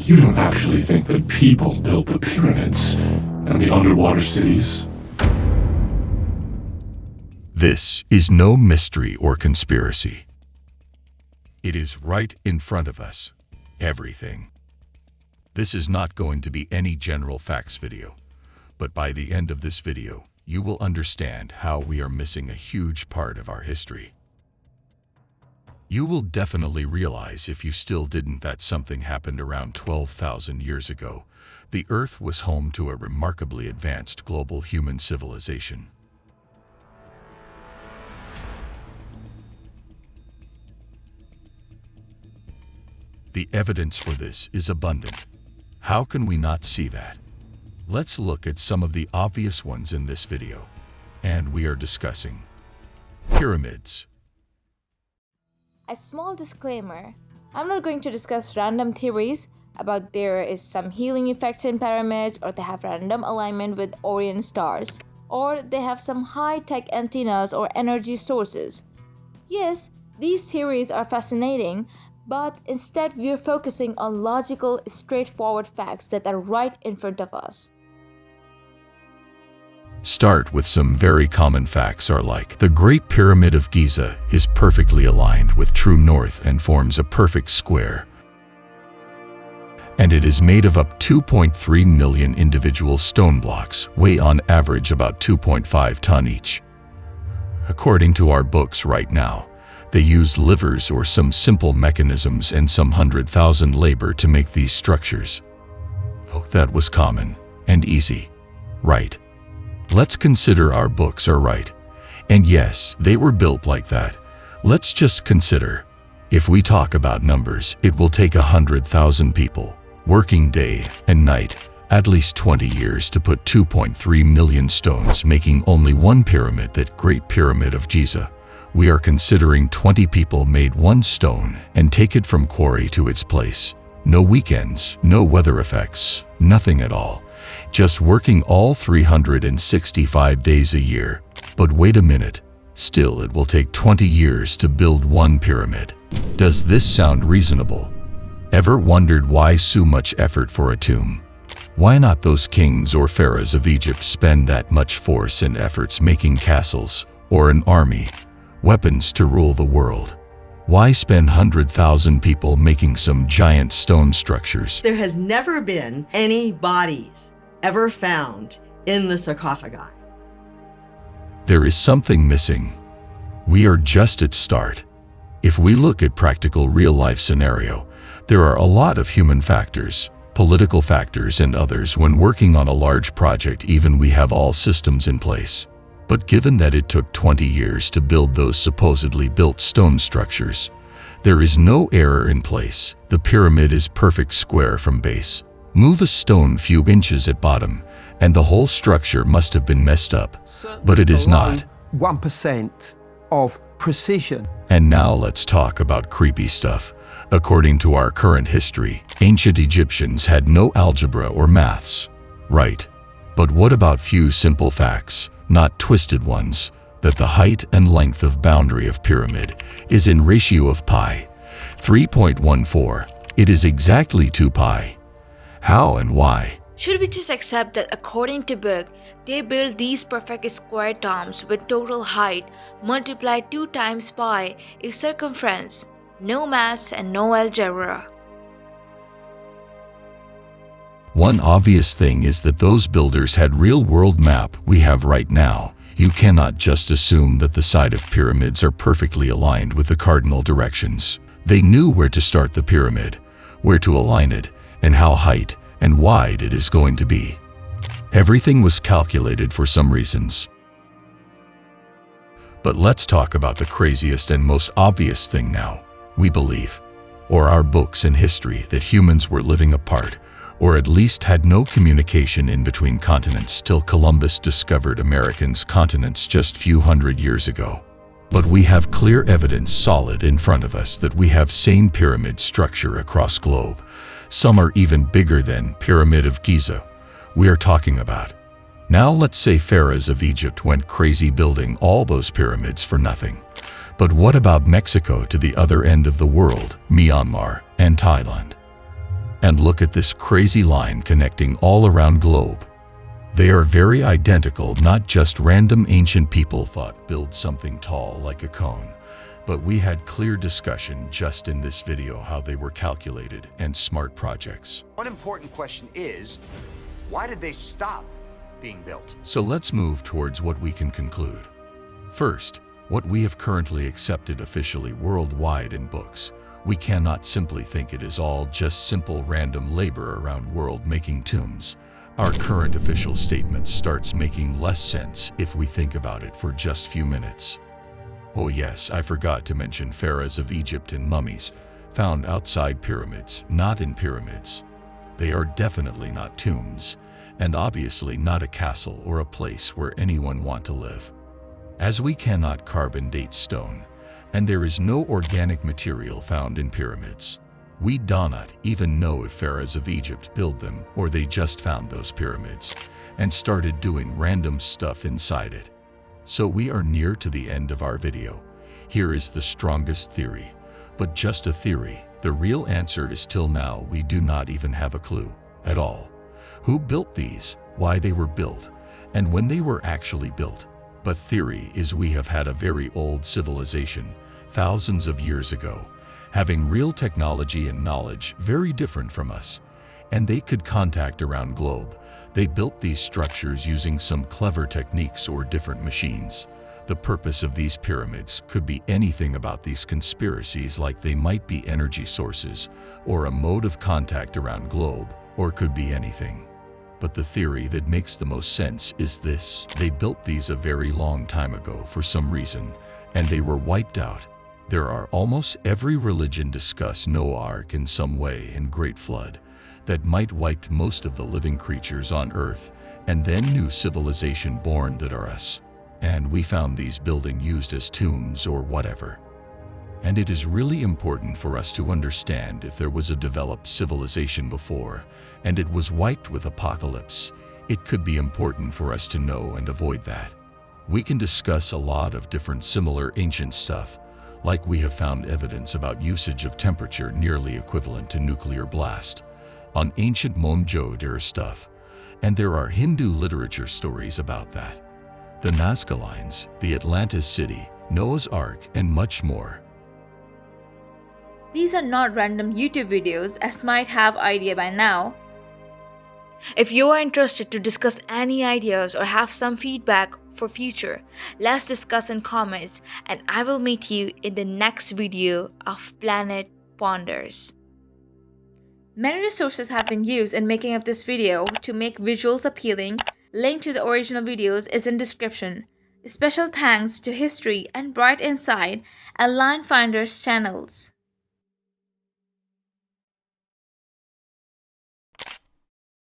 You don't actually think that people built the pyramids and the underwater cities? This is no mystery or conspiracy. It is right in front of us. Everything. This is not going to be any general facts video, but by the end of this video, you will understand how we are missing a huge part of our history. You will definitely realize, if you still didn't, that something happened around 12,000 years ago. The Earth was home to a remarkably advanced global human civilization. The evidence for this is abundant. How can we not see that? Let's look at some of the obvious ones in this video. And we are discussing pyramids. A small disclaimer, I'm not going to discuss random theories about there is some healing effects in pyramids, or they have random alignment with Orion stars, or they have some high-tech antennas or energy sources. Yes, these theories are fascinating, but instead we're focusing on logical, straightforward facts that are right in front of us. Start with some very common facts are like the Great Pyramid of Giza is perfectly aligned with true north and forms a perfect square. And it is made of up 2.3 million individual stone blocks, weigh on average about 2.5 tons each. According to our books right now, they use livers or some simple mechanisms and some 100,000 labor to make these structures. Oh, that was common and easy, right? Let's consider our books are right. And yes, they were built like that. Let's just consider, if we talk about numbers, it will take 100,000 people, working day and night, at least 20 years to put 2.3 million stones, making only one pyramid, that Great Pyramid of Giza. We are considering 20 people made one stone and take it from quarry to its place. No weekends, no weather effects, nothing at all. Just working all 365 days a year. But wait a minute, still it will take 20 years to build one pyramid. Does this sound reasonable? Ever wondered why so much effort for a tomb? Why not those kings or pharaohs of Egypt spend that much force and efforts making castles, or an army, weapons to rule the world? Why spend 100,000 people making some giant stone structures? There has never been any bodies ever found in the sarcophagi. There is something missing. We are just at start. If we look at practical real-life scenario, there are a lot of human factors, political factors and others when working on a large project. Even we have all systems in place. But given that it took 20 years to build those supposedly built stone structures, there is no error in place. The pyramid is perfect square from base. Move a stone few inches at bottom, and the whole structure must have been messed up. But it is not. 1% of precision. And now let's talk about creepy stuff. According to our current history, ancient Egyptians had no algebra or maths. Right. But what about few simple facts, not twisted ones, that the height and length of boundary of pyramid is in ratio of pi 3.14. It is exactly 2 pi. How and why? Should we just accept that according to book, they built these perfect square tombs with total height multiplied 2 times pi is circumference, no maths and no algebra? One obvious thing is that those builders had real-world map we have right now. You cannot just assume that the side of pyramids are perfectly aligned with the cardinal directions. They knew where to start the pyramid, where to align it, and how height and wide it is going to be. Everything was calculated for some reasons. But let's talk about the craziest and most obvious thing now. We believe, or our books and history, that humans were living apart, or at least had no communication in between continents till Columbus discovered America's continents just few hundred years ago. But we have clear evidence solid in front of us that we have same pyramid structure across globe. Some are even bigger than Pyramid of Giza we are talking about. Now let's say pharaohs of Egypt went crazy building all those pyramids for nothing. But what about Mexico to the other end of the world, Myanmar and Thailand? And look at this crazy line connecting all around globe. They are very identical, not just random ancient people thought build something tall like a cone, but we had clear discussion just in this video how they were calculated and smart projects. One important question is, why did they stop being built? So let's move towards what we can conclude. First, what we have currently accepted officially worldwide in books. We cannot simply think it is all just simple random labor around world making tombs. Our current official statement starts making less sense if we think about it for just few minutes. Oh yes, I forgot to mention pharaohs of Egypt and mummies found outside pyramids, not in pyramids. They are definitely not tombs, and obviously not a castle or a place where anyone want to live. As we cannot carbon date stone, and there is no organic material found in pyramids, we do not even know if pharaohs of Egypt built them or they just found those pyramids and started doing random stuff inside it. So we are near to the end of our video. Here is the strongest theory, but just a theory. The real answer is till now we do not even have a clue at all. Who built these, why they were built, and when they were actually built. But theory is we have had a very old civilization, thousands of years ago, having real technology and knowledge very different from us, and they could contact around globe. They built these structures using some clever techniques or different machines. The purpose of these pyramids could be anything about these conspiracies, like they might be energy sources or a mode of contact around globe, or could be anything. But the theory that makes the most sense is this: they built these a very long time ago for some reason, and they were wiped out. There are almost every religion discuss Noah Ark in some way in Great Flood that might wiped most of the living creatures on earth, and then new civilization born that are us. And we found these buildings used as tombs or whatever. And it is really important for us to understand if there was a developed civilization before, and it was wiped with apocalypse, it could be important for us to know and avoid that. We can discuss a lot of different similar ancient stuff, like we have found evidence about usage of temperature nearly equivalent to nuclear blast on ancient Mohenjo-daro stuff, and there are Hindu literature stories about that. The Nazca Lines, the Atlantis City, Noah's Ark, and much more. These are not random YouTube videos, as might have idea by now. If you are interested to discuss any ideas or have some feedback for future, let's discuss in comments, and I will meet you in the next video of Planet Ponders. Many resources have been used in making up this video to make visuals appealing. Link to the original videos is in description. Special thanks to History and Bright Insight and Line Finders channels.